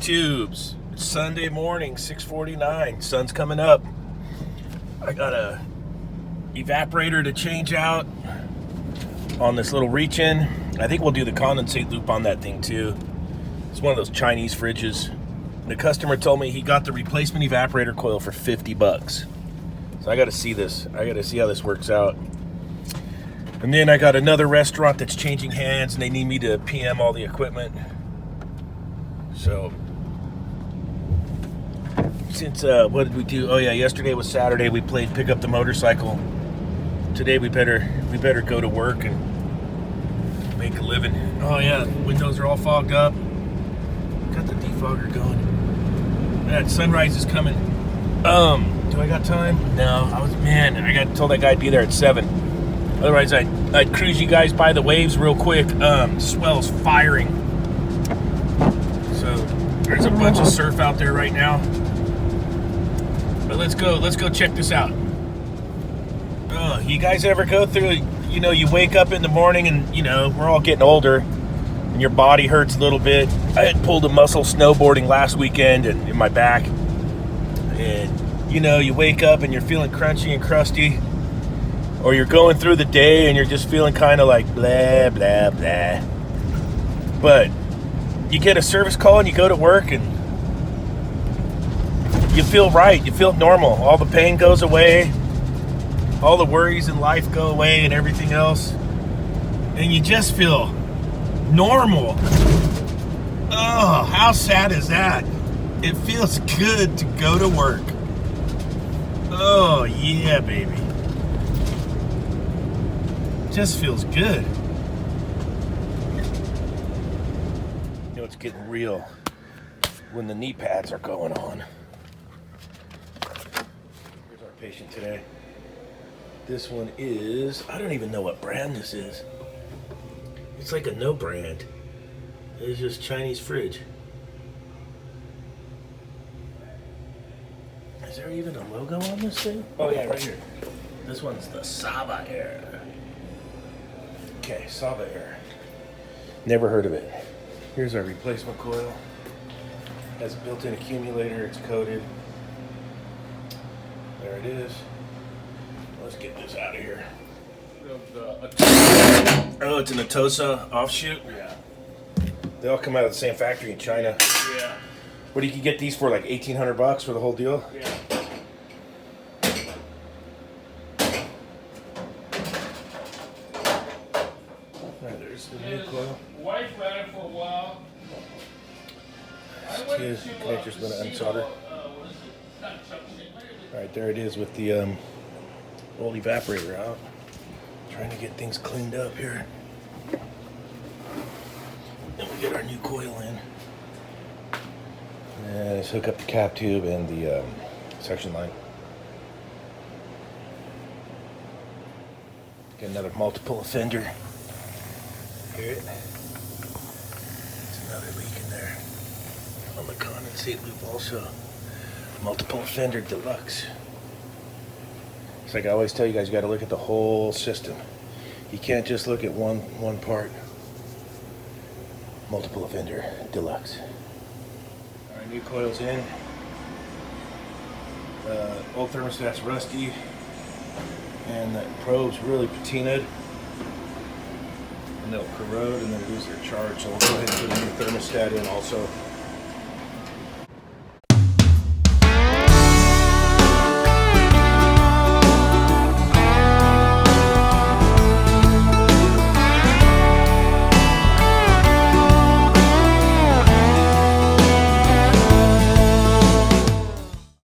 YouTubes. It's Sunday morning, 6:49. Sun's coming up. I got a evaporator to change out on this little reach-in. I think we'll do the condensate loop on that thing too. It's one of those Chinese fridges. The customer told me he got the replacement evaporator coil for 50 bucks. So I got to see this. I got to see how this works out. And then I got another restaurant that's changing hands and they need me to PM all the equipment. So, since, what did we do? Oh yeah, yesterday was Saturday. We played Pick Up the Motorcycle. Today we better go to work and make a living. Oh yeah, windows are all fogged up. Got the defogger going. That sunrise is coming. Do I got time? No, I got told that guy I'd be there at 7. Otherwise, I'd cruise you guys by the waves real quick. Swell's firing. So there's a bunch of surf out there right now. But let's go check this out. You guys ever go through, you wake up in the morning and, we're all getting older and your body hurts a little bit. I had pulled a muscle snowboarding last weekend and in my back. And, you wake up and you're feeling crunchy and crusty. Or you're going through the day and you're just feeling kind of like blah, blah, blah. But you get a service call and you go to work and you feel right. You feel normal. All the pain goes away. All the worries in life go away and everything else. And you just feel normal. Oh, how sad is that? It feels good to go to work. Oh, yeah, baby. Just feels good. It's getting real when the knee pads are going on. Here's our patient today. This one is, I don't even know what brand this is. It's like a no brand. It's just Chinese fridge. Is there even a logo on this thing? Oh yeah, right here. This one's the Saba Air. Okay, Saba Air. Never heard of it. Here's our replacement coil. Has a built-in accumulator, it's coated. There it is. Let's get this out of here. Oh, it's an Atosa offshoot? Yeah. They all come out of the same factory in China. Yeah. What do you get these for, like 1,800 bucks for the whole deal? Yeah. There's the new coil. Wife ran it for a while. His connector's been unsoldered. Alright, there it is with the old evaporator out. Trying to get things cleaned up here. Then we get our new coil in. And let's hook up the cap tube and the suction line. Get another multiple offender. Hear it? It's another leak in there. On the condensate loop also. Multiple offender deluxe. It's like I always tell you guys, you got to look at the whole system. You can't just look at one part. Multiple offender deluxe. Our new coil's in. Old thermostat's rusty. And that probe's really patinaed. And they'll corrode and then lose their charge. So we'll go ahead and put a new thermostat in also.